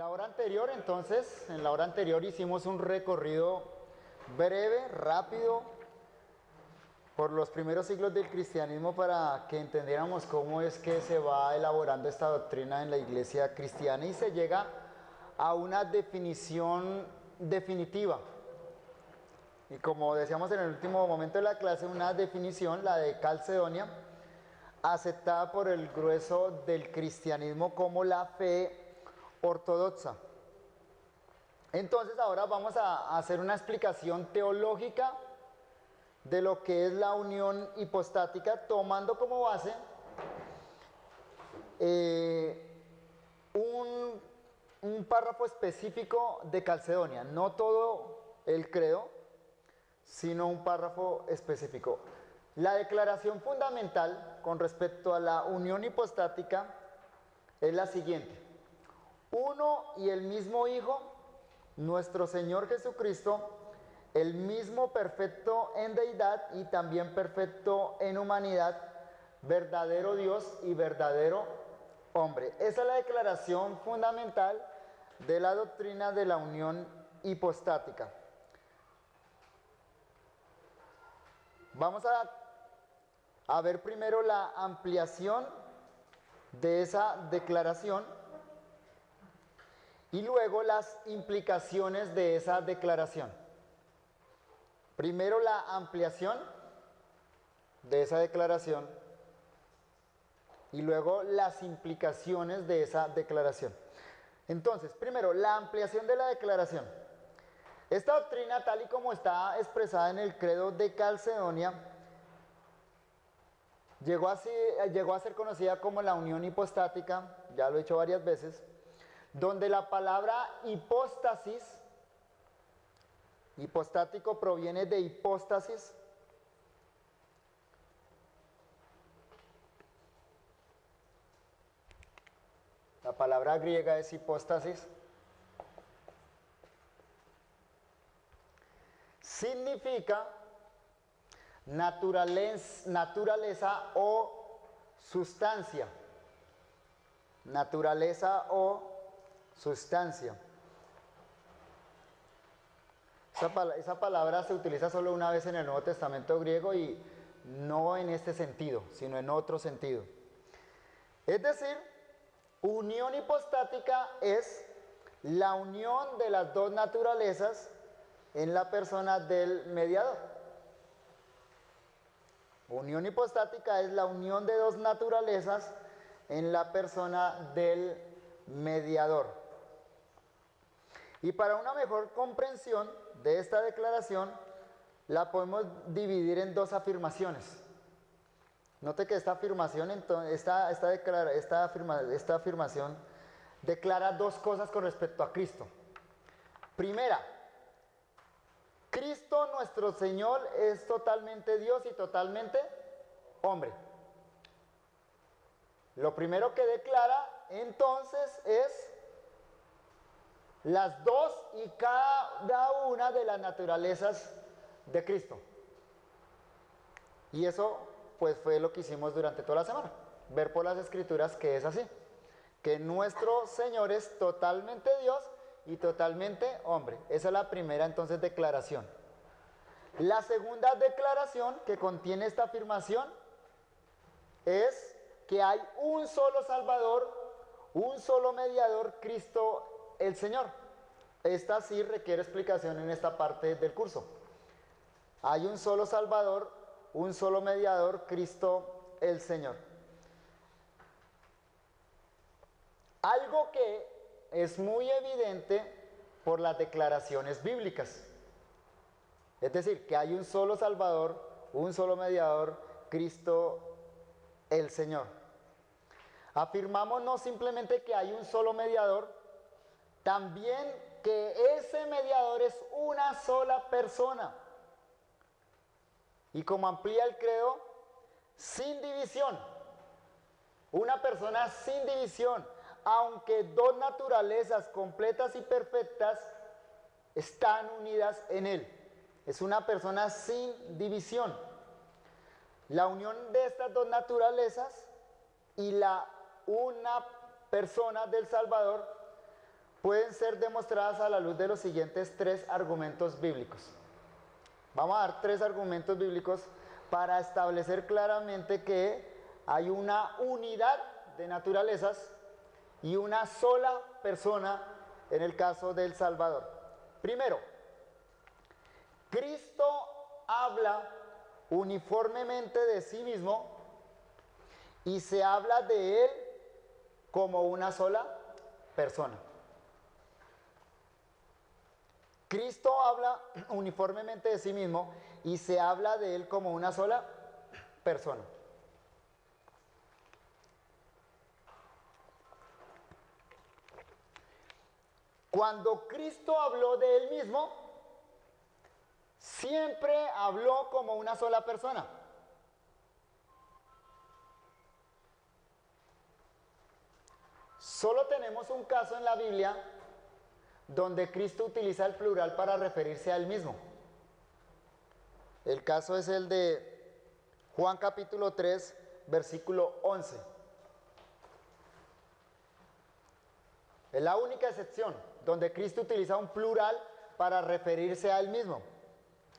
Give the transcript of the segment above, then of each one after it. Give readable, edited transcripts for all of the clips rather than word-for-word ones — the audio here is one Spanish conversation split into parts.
En la hora anterior hicimos un recorrido breve, rápido, por los primeros siglos del cristianismo para que entendiéramos cómo es que se va elaborando esta doctrina en la iglesia cristiana y se llega a una definición definitiva. Y como decíamos en el último momento de la clase, una definición, la de Calcedonia, aceptada por el grueso del cristianismo como la fe ortodoxa. Entonces ahora vamos a hacer una explicación teológica de lo que es la unión hipostática, tomando como base un párrafo específico de Calcedonia, no todo el credo, sino un párrafo específico. La declaración fundamental con respecto a la unión hipostática es la siguiente: uno y el mismo Hijo, nuestro Señor Jesucristo, el mismo perfecto en deidad y también perfecto en humanidad, verdadero Dios y verdadero hombre. Esa es la declaración fundamental de la doctrina de la unión hipostática. Vamos a ver primero la ampliación de esa declaración y luego las implicaciones de esa declaración. Primero la ampliación de esa declaración y luego las implicaciones de esa declaración. Entonces, primero, la ampliación de la declaración. Esta doctrina, tal y como está expresada en el credo de Calcedonia, llegó a ser conocida como la unión hipostática, ya lo he dicho varias veces, donde la palabra hipóstasis, hipostático proviene de hipóstasis, la palabra griega es hipóstasis, significa naturaleza o sustancia. Naturaleza o sustancia. Esa palabra se utiliza solo una vez en el Nuevo Testamento griego y no en este sentido, sino en otro sentido. Es decir, unión hipostática es la unión de las dos naturalezas en la persona del mediador. Unión hipostática es la unión de dos naturalezas en la persona del mediador. Y para una mejor comprensión de esta declaración, la podemos dividir en dos afirmaciones. Note que esta afirmación declara dos cosas con respecto a Cristo. Primera, Cristo nuestro Señor es totalmente Dios y totalmente hombre. Lo primero que declara entonces es las dos y cada una de las naturalezas de Cristo. Y eso pues fue lo que hicimos durante toda la semana, ver por las escrituras que es así, que nuestro Señor es totalmente Dios y totalmente hombre. Esa es la primera entonces declaración. La segunda declaración que contiene esta afirmación es que hay un solo Salvador, un solo mediador, Cristo el Señor. Esta sí requiere explicación en esta parte del curso. Hay un solo Salvador, un solo mediador, Cristo el Señor. Algo que es muy evidente por las declaraciones bíblicas. Es decir, que hay un solo Salvador, un solo mediador, Cristo el Señor. Afirmamos no simplemente que hay un solo mediador, también que ese mediador es una sola persona. Y como amplía el credo, sin división. Una persona sin división, aunque dos naturalezas completas y perfectas están unidas en él. Es una persona sin división. La unión de estas dos naturalezas y una persona del Salvador pueden ser demostradas a la luz de los siguientes tres argumentos bíblicos. Vamos a dar tres argumentos bíblicos para establecer claramente que hay una unidad de naturalezas y una sola persona en el caso del Salvador. Primero, Cristo habla uniformemente de sí mismo y se habla de él como una sola persona. Cristo habla uniformemente de sí mismo y se habla de él como una sola persona. Cuando Cristo habló de él mismo, siempre habló como una sola persona. Solo tenemos un caso en la Biblia donde Cristo utiliza el plural para referirse a él mismo. El caso es el de Juan capítulo 3, versículo 11. Es la única excepción donde Cristo utiliza un plural para referirse a él mismo.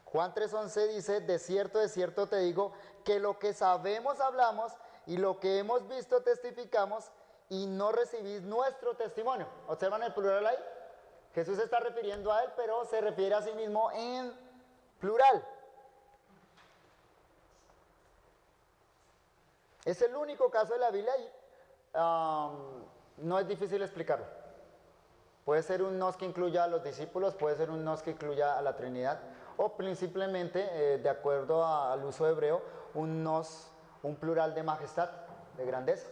Juan 3:11 dice, de cierto te digo, que lo que sabemos hablamos y lo que hemos visto testificamos y no recibís nuestro testimonio. ¿Observan el plural ahí? Jesús se está refiriendo a él, pero se refiere a sí mismo en plural. Es el único caso de la Biblia y no es difícil explicarlo. Puede ser un nos que incluya a los discípulos, puede ser un nos que incluya a la Trinidad, o simplemente, de acuerdo al uso hebreo, un nos, un plural de majestad, de grandeza.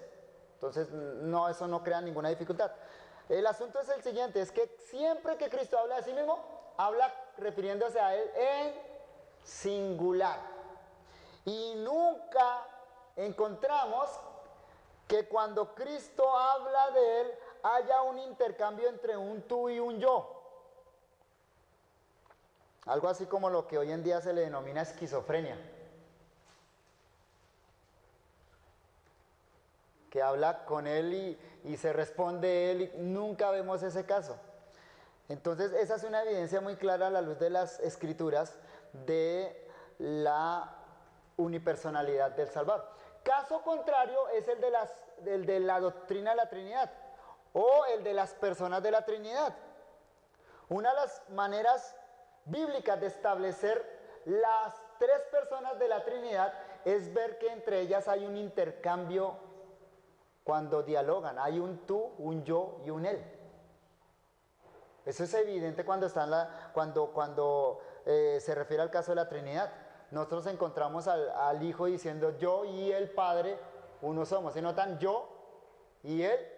Entonces, no, eso no crea ninguna dificultad. El asunto es el siguiente, es que siempre que Cristo habla de sí mismo, habla refiriéndose a él en singular. Y nunca encontramos que cuando Cristo habla de él, haya un intercambio entre un tú y un yo. Algo así como lo que hoy en día se le denomina esquizofrenia. Que habla con él y se responde él y nunca vemos ese caso. Entonces esa es una evidencia muy clara a la luz de las Escrituras de la unipersonalidad del Salvador. Caso contrario es el de la doctrina de la Trinidad o el de las personas de la Trinidad. Una de las maneras bíblicas de establecer las tres personas de la Trinidad es ver que entre ellas hay un intercambio cuando dialogan. Hay un tú, un yo y un él. Eso es evidente cuando se refiere al caso de la Trinidad. Nosotros encontramos al Hijo diciendo yo y el Padre uno somos. ¿Se notan? Yo y él.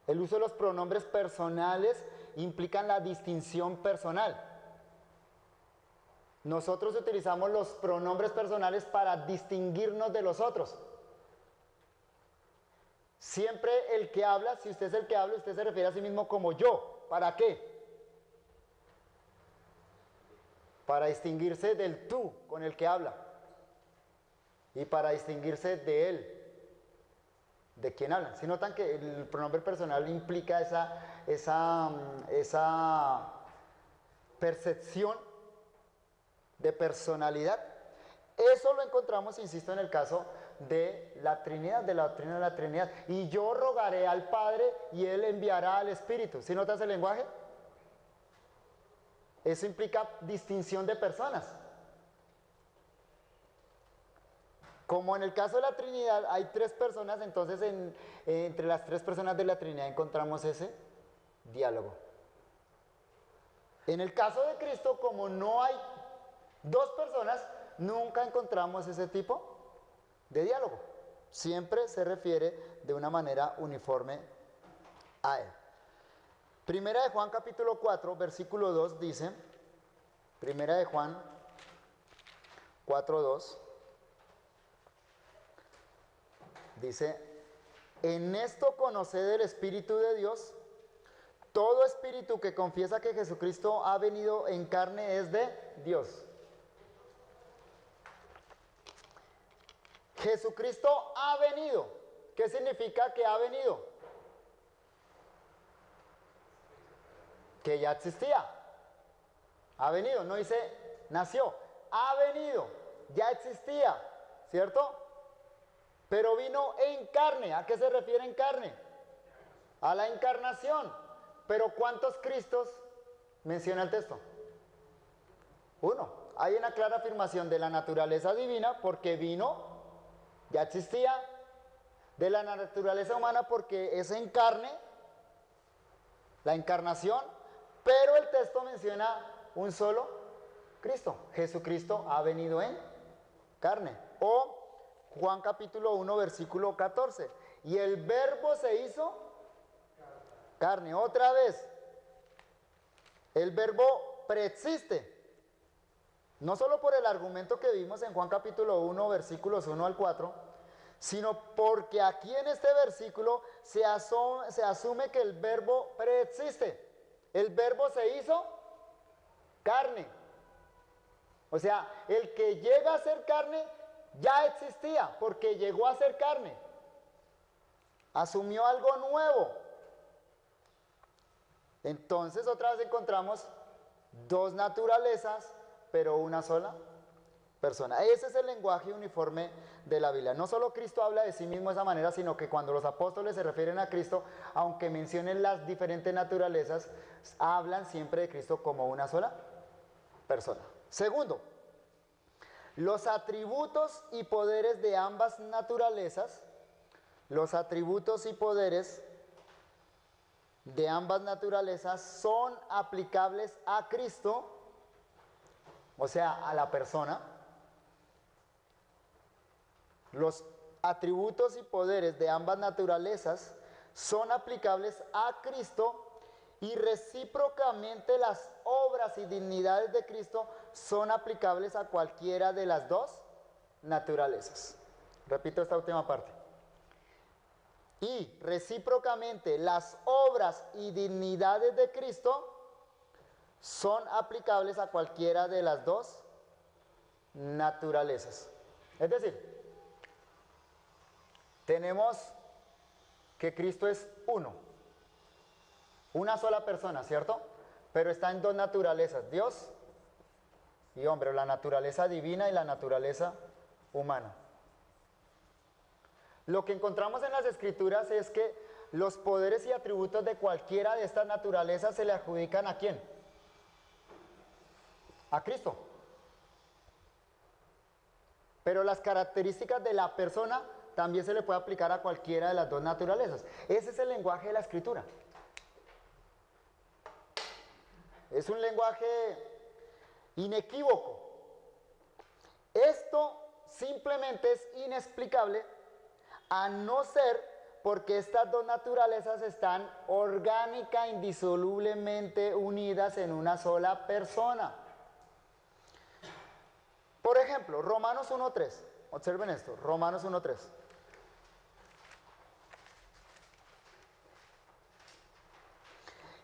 El uso de los pronombres personales implican la distinción personal. Nosotros utilizamos los pronombres personales para distinguirnos de los otros. Siempre el que habla, si usted es el que habla, usted se refiere a sí mismo como yo. ¿Para qué? Para distinguirse del tú con el que habla. Y para distinguirse de él, de quien habla. Si notan que el pronombre personal implica esa percepción de personalidad. Eso lo encontramos, insisto, en el caso de la Trinidad, de la doctrina de la Trinidad. Y yo rogaré al Padre y Él enviará al Espíritu. ¿Sí notas el lenguaje? Eso implica distinción de personas. Como en el caso de la Trinidad hay tres personas, entonces entre las tres personas de la Trinidad encontramos ese diálogo. En el caso de Cristo, como no hay dos personas, nunca encontramos ese tipo de diálogo. Siempre se refiere de una manera uniforme a él. Primera de Juan capítulo 4, versículo 2 dice, Primera de Juan 4, 2, dice, en esto conoced el Espíritu de Dios, todo espíritu que confiesa que Jesucristo ha venido en carne es de Dios. Jesucristo ha venido. ¿Qué significa que ha venido? que ya existía. Ha venido, no dice nació, ha venido, ya existía, ¿cierto? Pero vino en carne. ¿A qué se refiere en carne? A la encarnación. Pero ¿cuántos Cristos menciona el texto? Uno. Hay una clara afirmación de la naturaleza divina porque vino, ya existía, de la naturaleza humana porque es en carne, la encarnación, pero el texto menciona un solo Cristo. Jesucristo ha venido en carne. O Juan capítulo 1 versículo 14. Y el verbo se hizo carne. Otra vez, el verbo preexiste. No solo por el argumento que vimos en Juan capítulo 1 versículos 1 al 4, sino porque aquí en este versículo se asume que el verbo preexiste. El verbo se hizo carne. O sea, el que llega a ser carne ya existía porque llegó a ser carne. Asumió algo nuevo. Entonces otra vez encontramos dos naturalezas, pero una sola persona. Ese es el lenguaje uniforme de la Biblia. No solo Cristo habla de sí mismo de esa manera, sino que cuando los apóstoles se refieren a Cristo, aunque mencionen las diferentes naturalezas, hablan siempre de Cristo como una sola persona. Segundo, los atributos y poderes de ambas naturalezas, son aplicables a Cristo, o sea, a la persona. Los atributos y poderes de ambas naturalezas son aplicables a Cristo y recíprocamente las obras y dignidades de Cristo son aplicables a cualquiera de las dos naturalezas. Repito esta última parte. Y recíprocamente las obras y dignidades de Cristo son aplicables a cualquiera de las dos naturalezas. Es decir, tenemos que Cristo es uno, una sola persona, ¿cierto? Pero está en dos naturalezas, Dios y hombre, la naturaleza divina y la naturaleza humana. Lo que encontramos en las Escrituras es que los poderes y atributos de cualquiera de estas naturalezas se le adjudican ¿a quién? A Cristo. Pero las características de la persona también se le puede aplicar a cualquiera de las dos naturalezas. Ese es el lenguaje de la Escritura. Es un lenguaje inequívoco. Esto simplemente es inexplicable a no ser porque estas dos naturalezas están orgánica, indisolublemente unidas en una sola persona. Por ejemplo, Romanos 1.3. Observen esto, Romanos 1.3.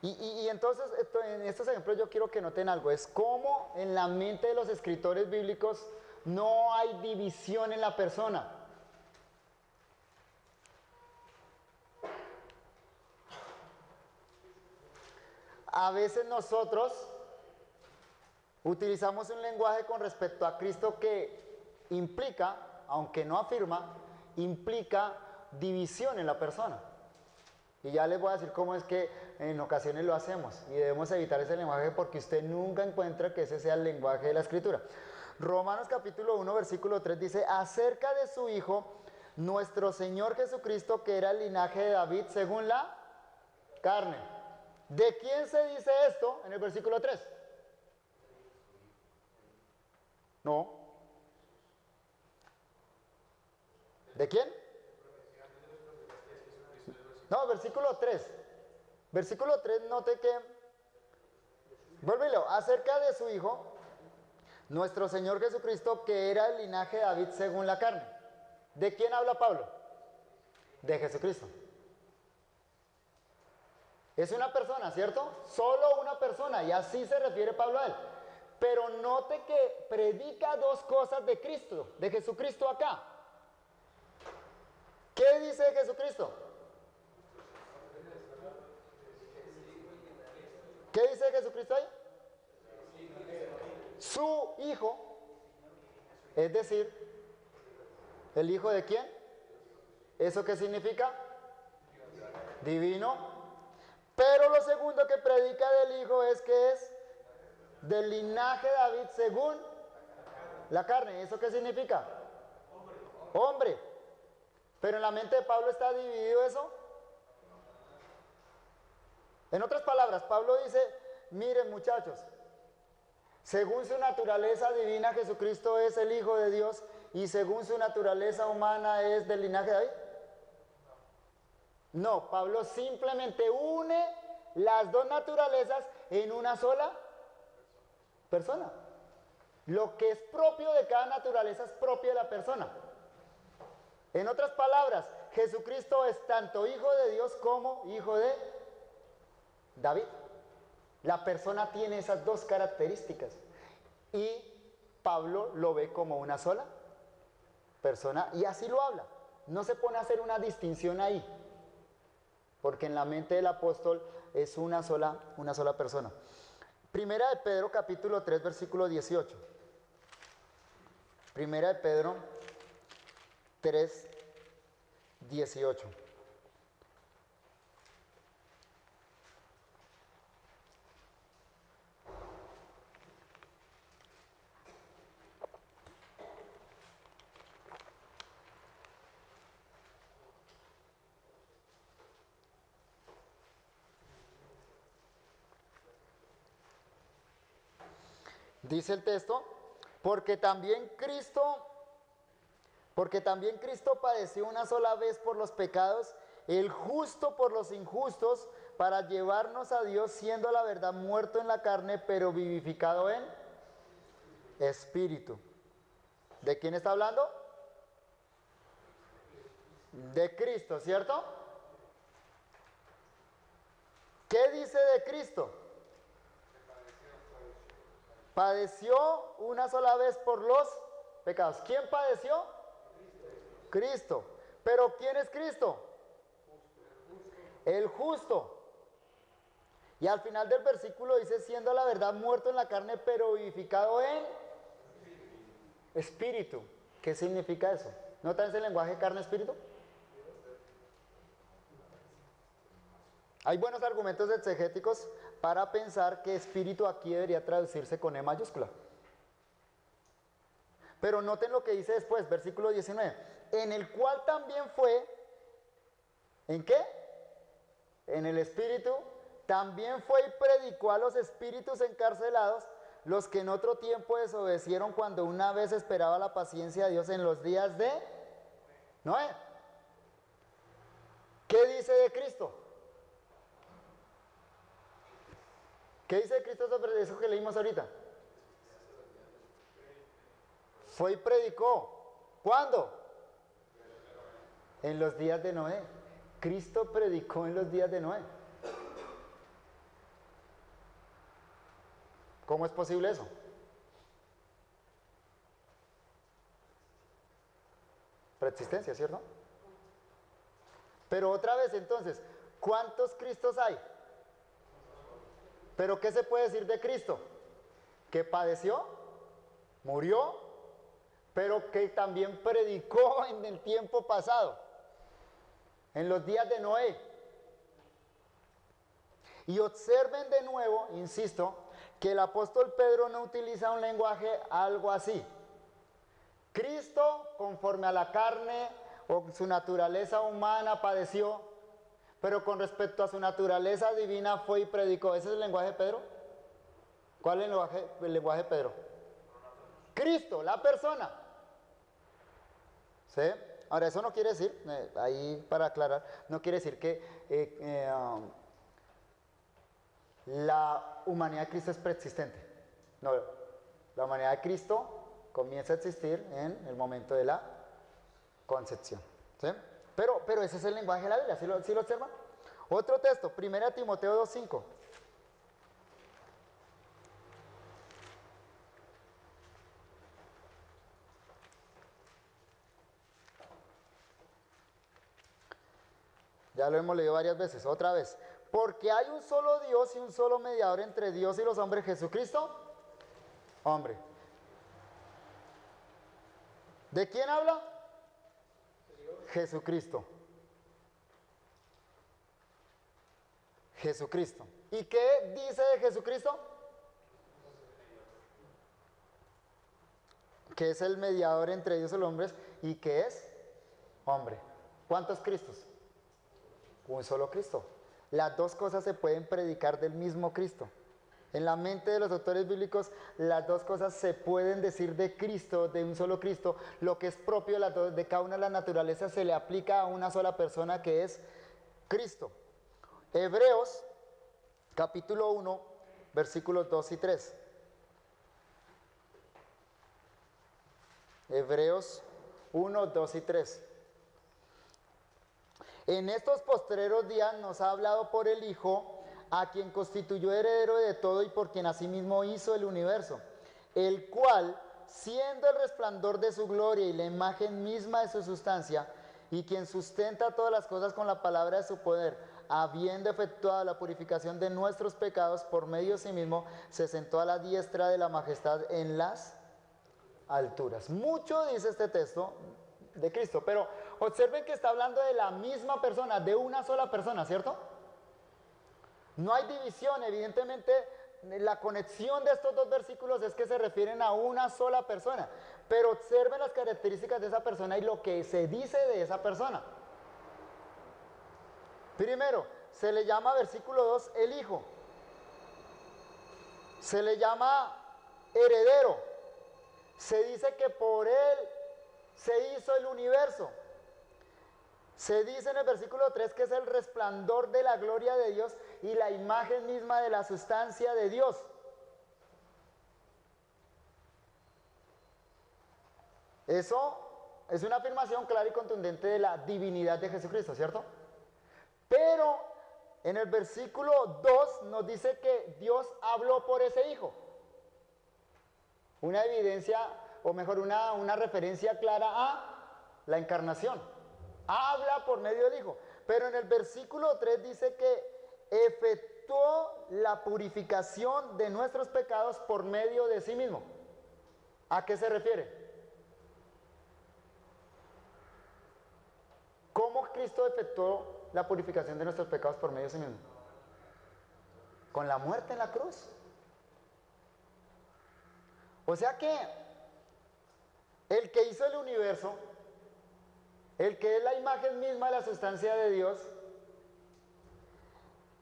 Y entonces, en estos ejemplos yo quiero que noten algo. Es como en la mente de los escritores bíblicos no hay división en la persona. A veces nosotros utilizamos un lenguaje con respecto a Cristo que implica, aunque no afirma, implica división en la persona. Y ya les voy a decir cómo es que en ocasiones lo hacemos. Y debemos evitar ese lenguaje porque usted nunca encuentra que ese sea el lenguaje de la Escritura. Romanos capítulo 1, versículo 3 dice, acerca de su Hijo, nuestro Señor Jesucristo, que era el linaje de David según la carne. ¿De quién se dice esto en el versículo 3? No. ¿De quién? No, versículo 3. Versículo 3, note que, vuélvelo, acerca de su Hijo, nuestro Señor Jesucristo, que era el linaje de David según la carne. ¿De quién habla Pablo? De Jesucristo. Es una persona, ¿cierto? Solo una persona, y así se refiere Pablo a él. Pero note que predica dos cosas de Cristo, de Jesucristo acá. ¿Qué dice Jesucristo? ¿Qué dice Jesucristo ahí? Su Hijo, es decir, ¿el Hijo de quién? ¿Eso qué significa? Divino. Pero lo segundo que predica del Hijo es que es del linaje de David según la carne. ¿Eso qué significa? Hombre. Pero en la mente de Pablo está dividido eso. En otras palabras, Pablo dice, miren muchachos, según su naturaleza divina Jesucristo es el Hijo de Dios y según su naturaleza humana es del linaje de David. No, Pablo simplemente une las dos naturalezas en una sola persona. Lo que es propio de cada naturaleza es propio de la persona. En otras palabras, Jesucristo es tanto Hijo de Dios como Hijo de David. La persona tiene esas dos características y Pablo lo ve como una sola persona y así lo habla. No se pone a hacer una distinción ahí, porque en la mente del apóstol es una sola persona. Primera de Pedro, capítulo 3, versículo 18. Primera de Pedro 3, 18. Dice el texto, porque también Cristo padeció una sola vez por los pecados, el justo por los injustos, para llevarnos a Dios, siendo la verdad muerto en la carne, pero vivificado en espíritu. ¿De quién está hablando? De Cristo, ¿cierto? ¿Qué dice de Cristo? Padeció una sola vez por los pecados. ¿Quién padeció? Cristo. ¿Pero quién es Cristo? El justo. Y al final del versículo dice, siendo la verdad muerto en la carne, pero vivificado en espíritu. ¿Qué significa eso? ¿Notan ese lenguaje carne-espíritu? Hay buenos argumentos exegéticos para pensar que espíritu aquí debería traducirse con E mayúscula. Pero noten lo que dice después, versículo 19. En el cual también fue, ¿en qué? En el espíritu, también fue y predicó a los espíritus encarcelados, los que en otro tiempo desobedecieron cuando una vez esperaba la paciencia de Dios en los días de Noé. ¿Qué dice de Cristo? ¿Qué dice de Cristo sobre eso que leímos ahorita? Fue y predicó. ¿Cuándo? En los días de Noé. Cristo predicó en los días de Noé. ¿Cómo es posible eso? Preexistencia, ¿cierto? Pero otra vez entonces, ¿cuántos Cristos hay? ¿Pero qué se puede decir de Cristo? Que padeció, murió, pero que también predicó en el tiempo pasado, en los días de Noé. Y observen de nuevo, insisto, que el apóstol Pedro no utiliza un lenguaje algo así. Cristo, conforme a la carne o su naturaleza humana, padeció, pero con respecto a su naturaleza divina fue y predicó. ¿Ese es el lenguaje de Pedro? ¿Cuál es el lenguaje de Pedro? Cristo, la persona. ¿Sí? Ahora, eso no quiere decir, ahí para aclarar, no quiere decir que la humanidad de Cristo es preexistente. No, la humanidad de Cristo comienza a existir en el momento de la concepción. ¿Sí? Pero ese es el lenguaje de la Biblia, ¿sí lo observan? Otro texto, 1 Timoteo 2:5. Ya lo hemos leído varias veces, otra vez. porque hay un solo Dios y un solo mediador entre Dios y los hombres, Jesucristo, hombre. ¿De quién habla? Jesucristo. Jesucristo. ¿Y qué dice de Jesucristo? Que es el mediador entre Dios y los hombres y que es hombre. ¿Cuántos Cristos? Un solo Cristo. Las dos cosas se pueden predicar del mismo Cristo. En la mente de los autores bíblicos, las dos cosas se pueden decir de Cristo, de un solo Cristo. Lo que es propio de cada una de las naturalezas se le aplica a una sola persona que es Cristo. Hebreos, capítulo 1, versículos 2 y 3. Hebreos 1, 2 y 3. En estos postreros días nos ha hablado por el Hijo, a quien constituyó heredero de todo y por quien asimismo hizo el universo, el cual, siendo el resplandor de su gloria y la imagen misma de su sustancia, y quien sustenta todas las cosas con la palabra de su poder, habiendo efectuado la purificación de nuestros pecados por medio de sí mismo, se sentó a la diestra de la majestad en las alturas. Mucho dice este texto de Cristo, pero observen que está hablando de la misma persona, de una sola persona, ¿cierto? No hay división, evidentemente la conexión de estos dos versículos es que se refieren a una sola persona, pero observen las características de esa persona y lo que se dice de esa persona. Primero, se le llama, versículo 2, el Hijo. Se le llama heredero. Se dice que por él se hizo el universo. Se dice en el versículo 3 que es el resplandor de la gloria de Dios y la imagen misma de la sustancia de Dios. Eso es una afirmación clara y contundente de la divinidad de Jesucristo, ¿cierto? Pero en el versículo 2 nos dice que Dios habló por ese Hijo. Una evidencia, o mejor, una referencia clara a la encarnación. Habla por medio del Hijo. Pero en el versículo 3 dice que efectuó la purificación de nuestros pecados por medio de sí mismo. ¿A qué se refiere? ¿Cómo Cristo efectuó la purificación de nuestros pecados por medio de sí mismo? Con la muerte en la cruz. O sea que el que hizo el universo, el que es la imagen misma de la sustancia de Dios,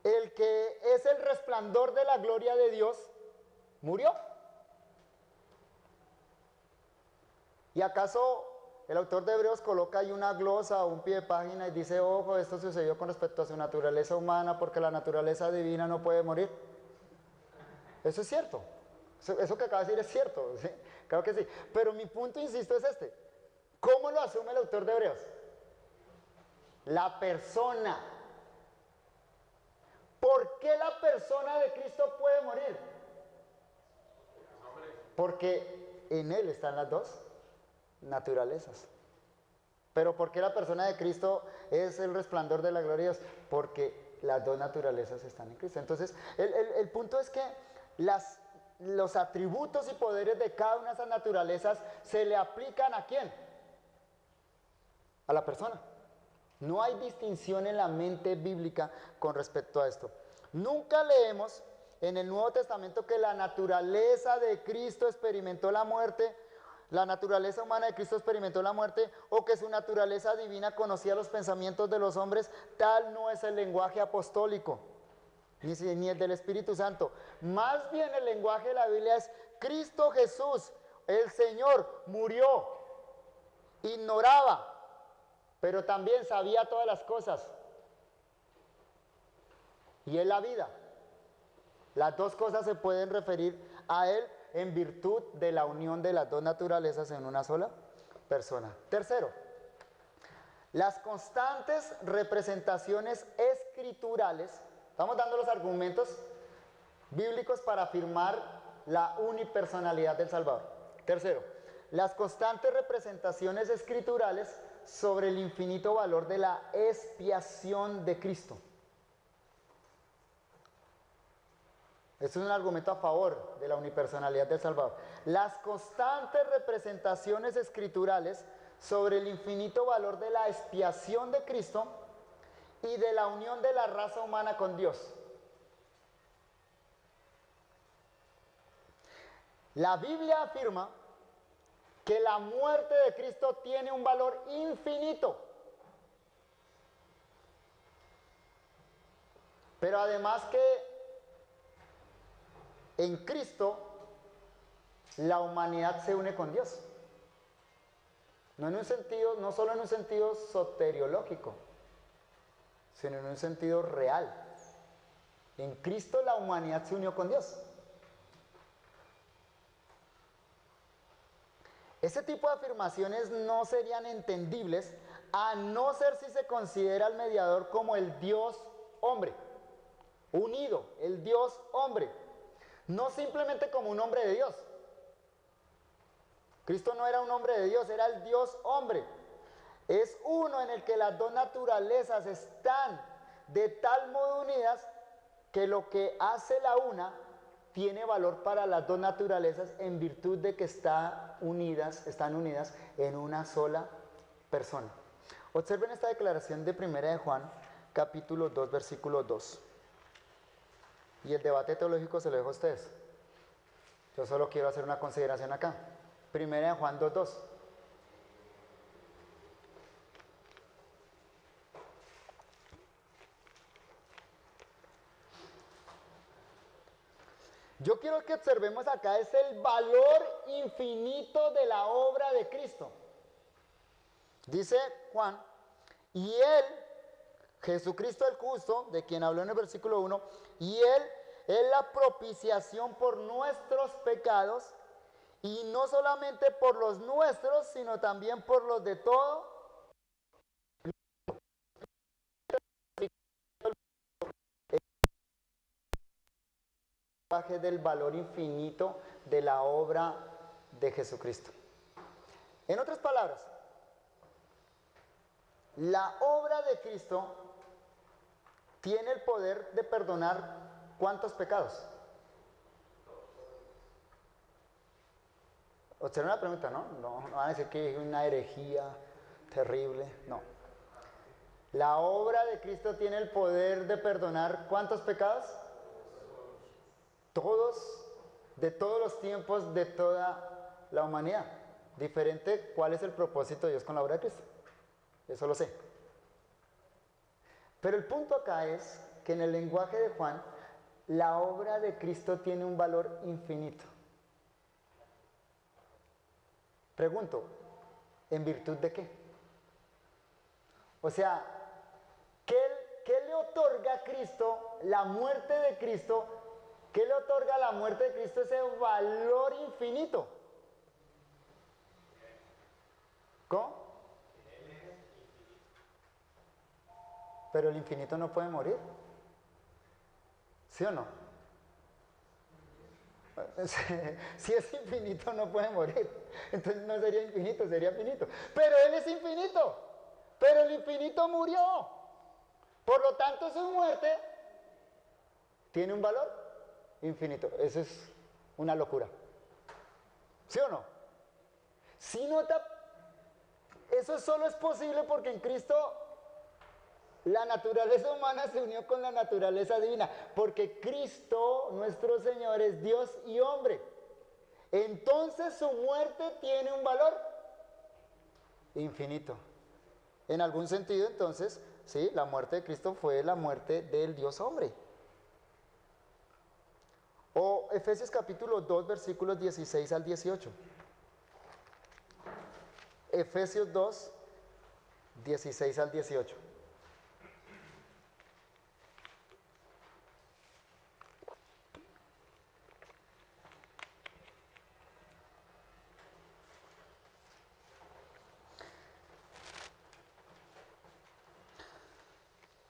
el que es el resplandor de la gloria de Dios, murió. ¿Y acaso el autor de Hebreos coloca ahí una glosa o un pie de página y dice, ojo, esto sucedió con respecto a su naturaleza humana porque la naturaleza divina no puede morir? Eso es cierto. Eso que acaba de decir es cierto, ¿sí? Claro que sí. Pero mi punto, insisto, es este. ¿Cómo lo asume el autor de Hebreos? La persona. ¿Por qué la persona de Cristo puede morir? Porque en Él están las dos naturalezas. Pero ¿por qué la persona de Cristo es el resplandor de la gloria de Dios? Porque las dos naturalezas están en Cristo. Entonces, el punto es que los atributos y poderes de cada una de esas naturalezas se le aplican ¿a quién? A la persona. No hay distinción en la mente bíblica con respecto a esto. Nunca leemos en el Nuevo Testamento que la naturaleza de Cristo experimentó la muerte, la naturaleza humana de Cristo experimentó la muerte, o que su naturaleza divina conocía los pensamientos de los hombres. Tal no es el lenguaje apostólico, ni el del Espíritu Santo. Más bien el lenguaje de la Biblia es: Cristo Jesús, el Señor, murió, ignoraba, pero también sabía todas las cosas, y es la vida. Las dos cosas se pueden referir a Él en virtud de la unión de las dos naturalezas en una sola persona. Tercero, las constantes representaciones escriturales. Estamos dando los argumentos bíblicos para afirmar la unipersonalidad del Salvador. Tercero, las constantes representaciones escriturales sobre el infinito valor de la expiación de Cristo. Esto es un argumento a favor de la unipersonalidad del Salvador. Las constantes representaciones escriturales sobre el infinito valor de la expiación de Cristo y de la unión de la raza humana con Dios. La Biblia afirma que la muerte de Cristo tiene un valor infinito. Pero además que en Cristo la humanidad se une con Dios. No en un sentido, no solo en un sentido soteriológico, sino en un sentido real. En Cristo la humanidad se unió con Dios. Ese tipo de afirmaciones no serían entendibles a no ser si se considera al mediador como el Dios hombre, unido, el Dios hombre, no simplemente como un hombre de Dios. Cristo no era un hombre de Dios, era el Dios hombre. Es uno en el que las dos naturalezas están de tal modo unidas que lo que hace la una tiene valor para las dos naturalezas en virtud de que están unidas en una sola persona. Observen esta declaración de 1 de Juan, capítulo 2, versículo 2. Y el debate teológico se lo dejo a ustedes. Yo solo quiero hacer una consideración acá. 1 de Juan 2, 2. Yo quiero que observemos acá es el valor infinito de la obra de Cristo. Dice Juan, y Él, Jesucristo el justo, de quien habló en el versículo 1, y Él es la propiciación por nuestros pecados, y no solamente por los nuestros, sino también por los de todo. Del valor infinito de la obra de Jesucristo. En otras palabras, la obra de Cristo tiene el poder de perdonar ¿cuántos pecados? Observen la pregunta, ¿no? No van a decir que es una herejía terrible, no. La obra de Cristo tiene el poder de perdonar ¿cuántos pecados? Todos, de todos los tiempos, de toda la humanidad. Diferente, ¿cuál es el propósito de Dios con la obra de Cristo? Eso lo sé. Pero el punto acá es que en el lenguaje de Juan, la obra de Cristo tiene un valor infinito. Pregunto, ¿en virtud de qué? O sea, ¿qué le otorga a Cristo la muerte de Cristo? ¿Qué le otorga a la muerte de Cristo ese valor infinito? ¿Cómo? Pero el infinito no puede morir. ¿Sí o no? Si es infinito no puede morir. Entonces no sería infinito, sería finito. Pero Él es infinito. Pero el infinito murió. Por lo tanto su muerte tiene un valor infinito. Eso es una locura. ¿Sí o no? Si nota, eso solo es posible porque en Cristo la naturaleza humana se unió con la naturaleza divina. Porque Cristo, nuestro Señor, es Dios y hombre. Entonces su muerte tiene un valor infinito. En algún sentido, entonces, sí, la muerte de Cristo fue la muerte del Dios hombre. O Efesios capítulo 2, versículos 16 al 18. Efesios 2, 16 al 18.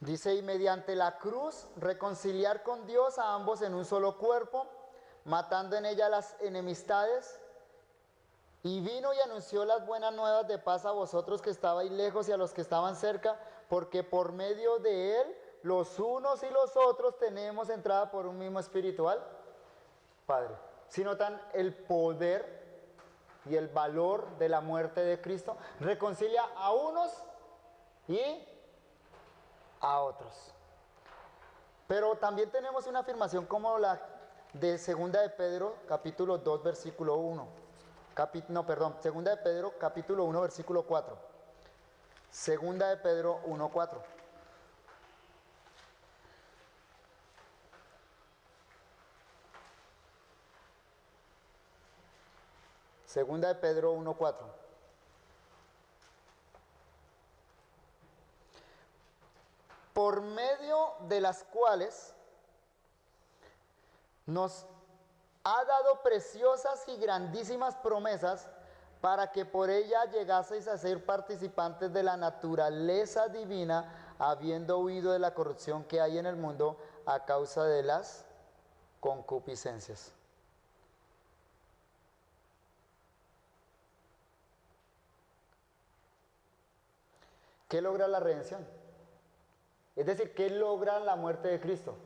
Dice, y mediante la cruz reconciliar con Dios a ambos en un solo cuerpo, matando en ella las enemistades, y vino y anunció las buenas nuevas de paz a vosotros que estabais lejos y a los que estaban cerca, porque por medio de él los unos y los otros tenemos entrada por un mismo espiritual Padre. ¿Sí notan el poder y el valor de la muerte de Cristo? Reconcilia a unos y a otros. Pero también tenemos una afirmación como la de Segunda de Pedro, capítulo 2, versículo 1. Segunda de Pedro, capítulo 1, versículo 4. Segunda de Pedro 1, 4. Segunda de Pedro 1, 4. Por medio de las cuales nos ha dado preciosas y grandísimas promesas para que por ella llegaseis a ser participantes de la naturaleza divina, habiendo huido de la corrupción que hay en el mundo a causa de las concupiscencias. ¿Qué logra la redención? Es decir, ¿qué logra la muerte de Cristo?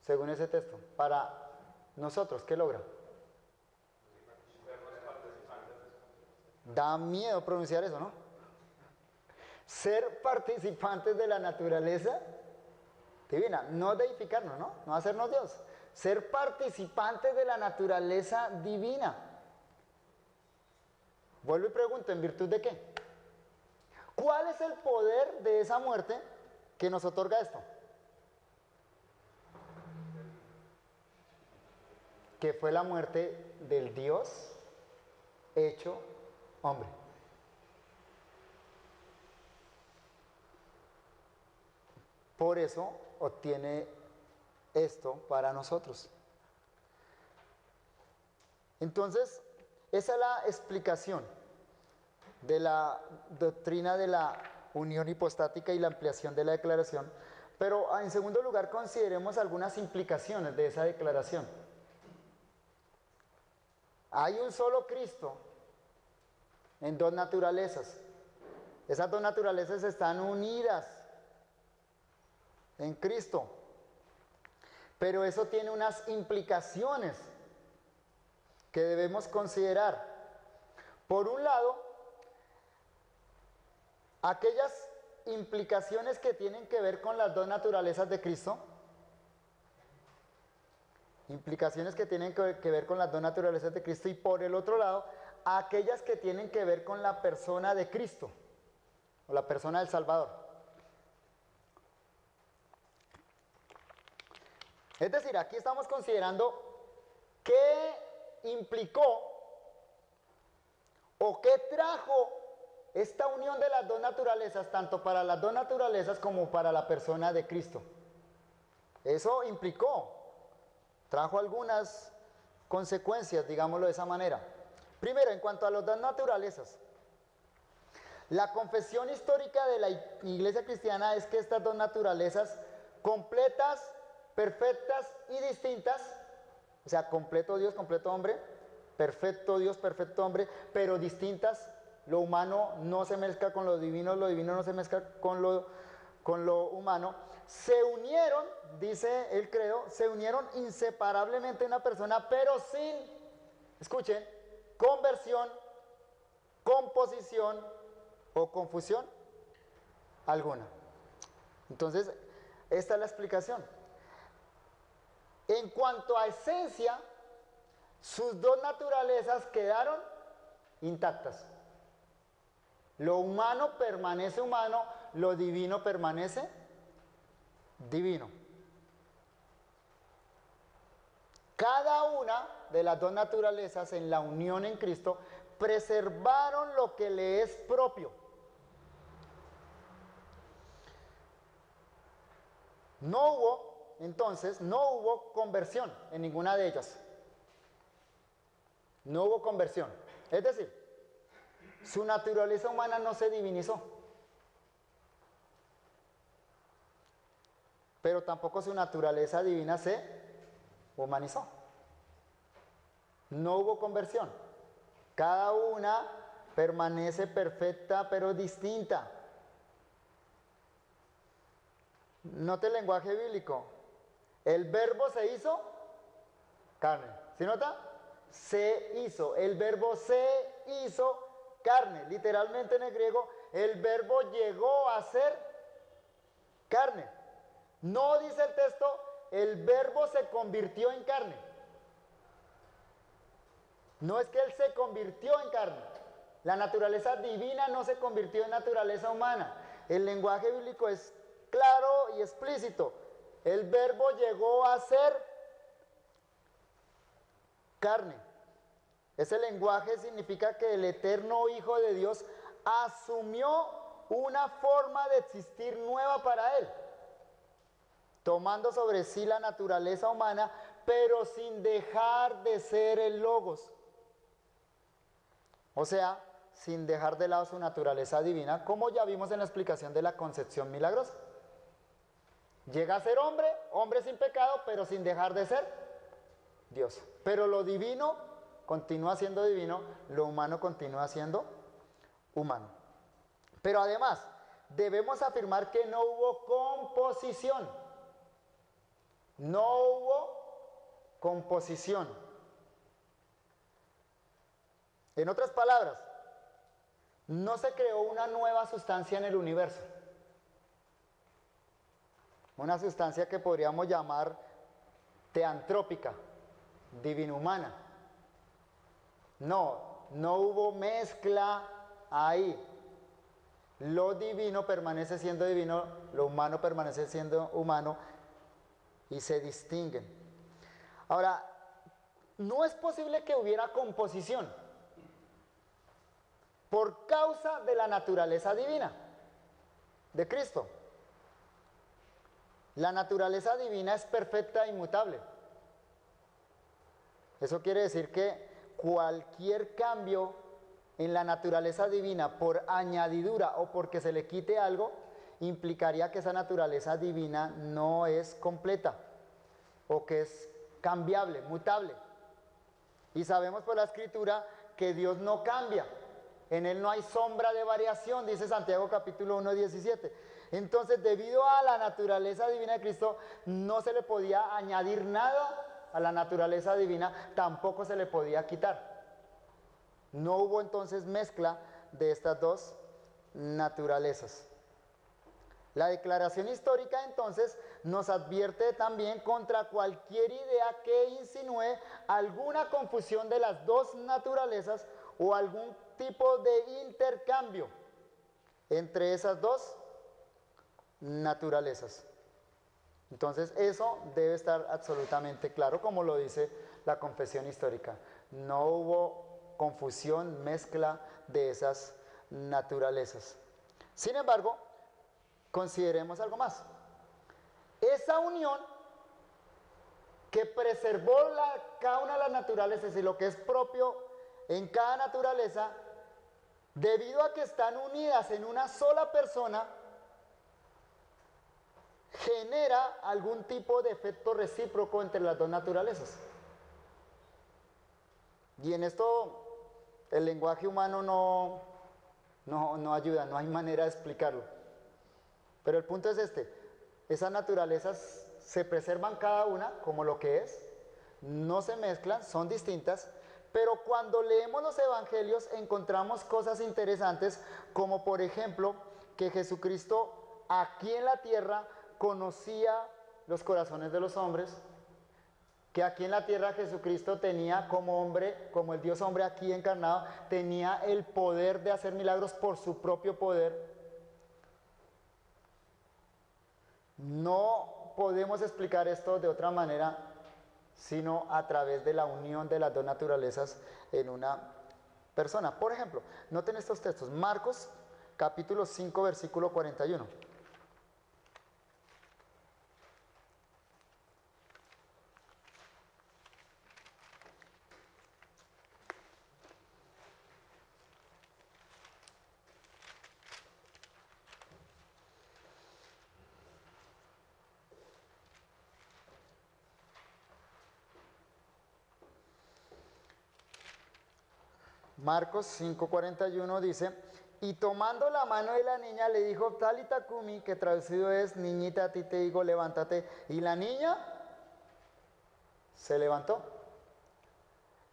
Según ese texto. Para nosotros, ¿qué logra? Da miedo pronunciar eso, ¿no? Ser participantes de la naturaleza divina, no deificarnos, ¿no? No hacernos Dios. Ser participantes de la naturaleza divina. Vuelvo y pregunto, ¿en virtud de qué? ¿Cuál es el poder de esa muerte que nos otorga esto? Que fue la muerte del Dios hecho hombre. Por eso obtiene esto para nosotros. Entonces, esa es la explicación de la doctrina de la unión hipostática y la ampliación de la declaración. Pero en segundo lugar, consideremos algunas implicaciones de esa declaración. Hay un solo Cristo en dos naturalezas. Esas dos naturalezas están unidas en Cristo. Pero eso tiene unas implicaciones que debemos considerar. Por un lado, aquellas implicaciones que tienen que ver con las dos naturalezas de Cristo, implicaciones que tienen que ver con las dos naturalezas de Cristo, y por el otro lado, aquellas que tienen que ver con la persona de Cristo, o la persona del Salvador. Es decir, aquí estamos considerando qué implicó o qué trajo esta unión de las dos naturalezas, tanto para las dos naturalezas como para la persona de Cristo. Eso implicó, trajo algunas consecuencias, digámoslo de esa manera. Primero, en cuanto a las dos naturalezas, la confesión histórica de la Iglesia cristiana es que estas dos naturalezas completas, perfectas y distintas, o sea, completo Dios, completo hombre, perfecto Dios, perfecto hombre, pero distintas. Lo humano no se mezcla con lo divino no se mezcla con lo humano. Se unieron, dice el credo, se unieron inseparablemente en una persona, pero sin, escuchen, conversión, composición o confusión alguna. Entonces, esta es la explicación. En cuanto a esencia, sus dos naturalezas quedaron intactas. Lo humano permanece humano, lo divino permanece divino. Cada una de las dos naturalezas en la unión en Cristo preservaron lo que le es propio. Entonces, no hubo conversión en ninguna de ellas. No hubo conversión. Es decir, su naturaleza humana no se divinizó. Pero tampoco su naturaleza divina se humanizó. No hubo conversión. Cada una permanece perfecta pero distinta. Note el lenguaje bíblico. El verbo se hizo carne. ¿Sí nota? Se hizo. El verbo se hizo carne. Literalmente en el griego, el verbo llegó a ser carne. No dice el texto, el verbo se convirtió en carne. No es que él se convirtió en carne. La naturaleza divina no se convirtió en naturaleza humana. El lenguaje bíblico es claro y explícito. El verbo llegó a ser carne. Ese lenguaje significa que el eterno Hijo de Dios asumió una forma de existir nueva para él, tomando sobre sí la naturaleza humana, pero sin dejar de ser el Logos. O sea, sin dejar de lado su naturaleza divina, como ya vimos en la explicación de la concepción milagrosa. Llega a ser hombre, hombre sin pecado, pero sin dejar de ser Dios. Pero lo divino continúa siendo divino, lo humano continúa siendo humano. Pero además, debemos afirmar que no hubo composición. No hubo composición. En otras palabras, no se creó una nueva sustancia en el universo. Una sustancia que podríamos llamar teantrópica, divinhumana. No hubo mezcla ahí. Lo divino permanece siendo divino, lo humano permanece siendo humano y se distinguen. Ahora, no es posible que hubiera composición por causa de la naturaleza divina de Cristo. La naturaleza divina es perfecta e inmutable. Eso quiere decir que cualquier cambio en la naturaleza divina por añadidura o porque se le quite algo, implicaría que esa naturaleza divina no es completa o que es cambiable, mutable. Y sabemos por la Escritura que Dios no cambia. En Él no hay sombra de variación, dice Santiago capítulo 1, 17. Entonces, debido a la naturaleza divina de Cristo, no se le podía añadir nada a la naturaleza divina, tampoco se le podía quitar. No hubo entonces mezcla de estas dos naturalezas. La declaración histórica entonces nos advierte también contra cualquier idea que insinúe alguna confusión de las dos naturalezas o algún tipo de intercambio entre esas dos naturalezas. Entonces eso debe estar absolutamente claro, como lo dice la confesión histórica. No hubo confusión, mezcla de esas naturalezas. Sin embargo, consideremos algo más. Esa unión que preservó cada una de las naturalezas y lo que es propio en cada naturaleza, debido a que están unidas en una sola persona, genera algún tipo de efecto recíproco entre las dos naturalezas. Y en esto el lenguaje humano no ayuda, no hay manera de explicarlo. Pero el punto es este: esas naturalezas se preservan cada una como lo que es, no se mezclan, son distintas, pero cuando leemos los evangelios encontramos cosas interesantes, como por ejemplo que Jesucristo aquí en la tierra conocía los corazones de los hombres, que aquí en la tierra Jesucristo tenía como hombre, como el Dios hombre aquí encarnado, tenía el poder de hacer milagros por su propio poder. No podemos explicar esto de otra manera, sino a través de la unión de las dos naturalezas en una persona. Por ejemplo, noten estos textos, Marcos capítulo 5, versículo 41. Marcos 5:41 dice: y tomando la mano de la niña le dijo, Talita Kumi, que traducido es, niñita, a ti te digo, levántate. Y la niña se levantó.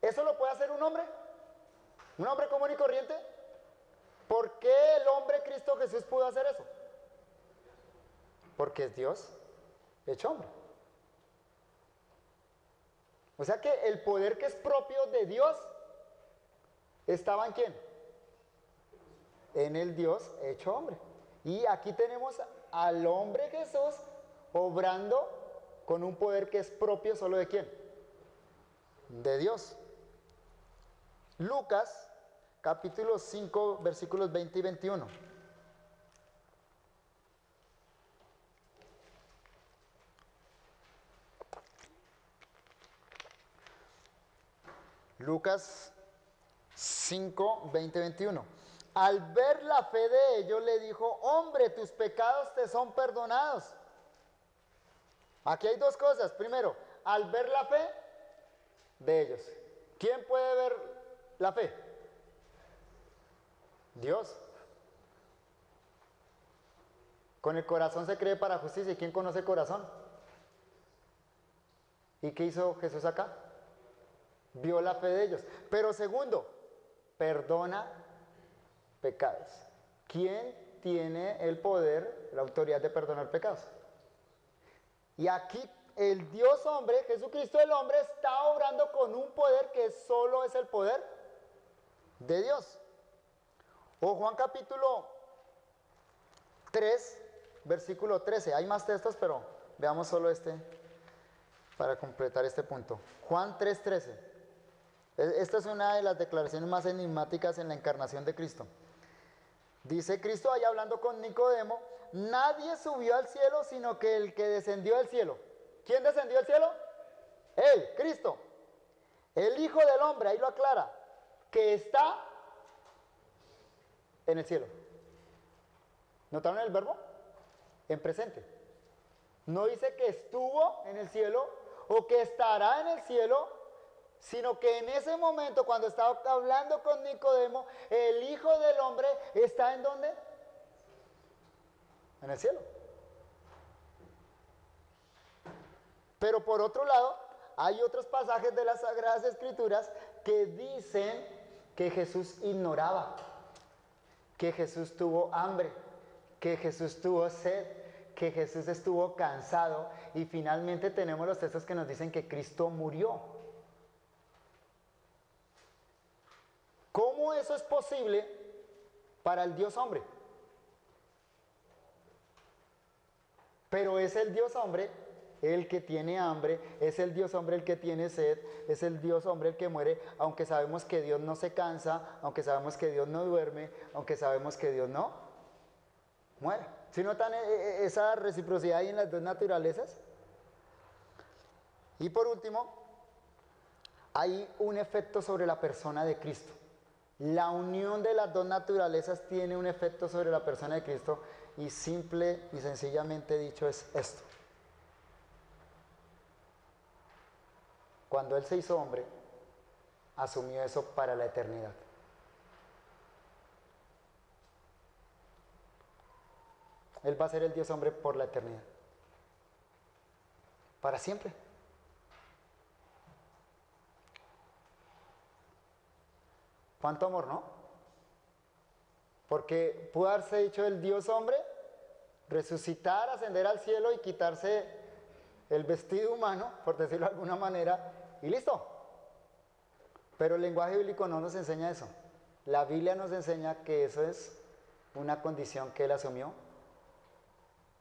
¿Eso lo puede hacer un hombre? ¿Un hombre común y corriente? ¿Por qué el hombre Cristo Jesús pudo hacer eso? Porque es Dios hecho hombre. O sea que el poder que es propio de Dios estaba en ¿quién? En el Dios hecho hombre. Y aquí tenemos al hombre Jesús obrando con un poder que es propio solo de ¿quién? De Dios. Lucas, capítulo 5, versículos 20 y 21. Lucas 5, 20, 21. Al ver la fe de ellos, le dijo: hombre, tus pecados te son perdonados. Aquí hay dos cosas. Primero, al ver la fe de ellos. ¿Quién puede ver la fe? Dios. Con el corazón se cree para justicia. ¿Y quién conoce el corazón? ¿Y qué hizo Jesús acá? Vio la fe de ellos. Pero segundo, perdona pecados. ¿Quién tiene el poder, la autoridad de perdonar pecados? Y aquí el Dios hombre, Jesucristo el hombre, está obrando con un poder que solo es el poder de Dios. O Juan capítulo 3, versículo 13. Hay más textos, pero veamos solo este para completar este punto. Juan 3:13. Esta es una de las declaraciones más enigmáticas en la encarnación de Cristo. Dice Cristo ahí hablando con Nicodemo: nadie subió al cielo sino que el que descendió del cielo. ¿Quién descendió del cielo? Él, Cristo. El Hijo del Hombre, ahí lo aclara, que está en el cielo. ¿Notaron el verbo? En presente. No dice que estuvo en el cielo o que estará en el cielo, sino que en ese momento, cuando estaba hablando con Nicodemo, el Hijo del Hombre está ¿en dónde? En el cielo. Pero por otro lado, hay otros pasajes de las Sagradas Escrituras que dicen que Jesús ignoraba, que Jesús tuvo hambre, que Jesús tuvo sed, que Jesús estuvo cansado, y finalmente tenemos los textos que nos dicen que Cristo murió. ¿Cómo eso es posible para el Dios hombre? Pero es el Dios hombre el que tiene hambre, es el Dios hombre el que tiene sed, es el Dios hombre el que muere, aunque sabemos que Dios no se cansa, aunque sabemos que Dios no duerme, aunque sabemos que Dios no muere. ¿Sí notan esa reciprocidad ahí en las dos naturalezas? Y por último, hay un efecto sobre la persona de Cristo. La unión de las dos naturalezas tiene un efecto sobre la persona de Cristo, y simple y sencillamente dicho es esto. Cuando Él se hizo hombre, asumió eso para la eternidad. Él va a ser el Dios hombre por la eternidad. Para siempre. ¿Cuánto amor, no? Porque pudo haberse dicho el Dios hombre, resucitar, ascender al cielo y quitarse el vestido humano, por decirlo de alguna manera, y listo. Pero el lenguaje bíblico no nos enseña eso. La Biblia nos enseña que eso es una condición que Él asumió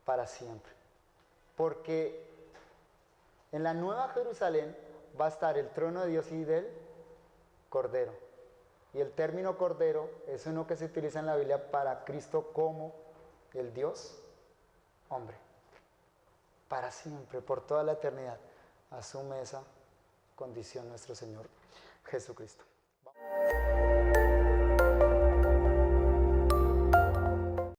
para siempre. Porque en la Nueva Jerusalén va a estar el trono de Dios y del Cordero. Y el término Cordero es uno que se utiliza en la Biblia para Cristo como el Dios hombre. Para siempre, por toda la eternidad, asume esa condición nuestro Señor Jesucristo.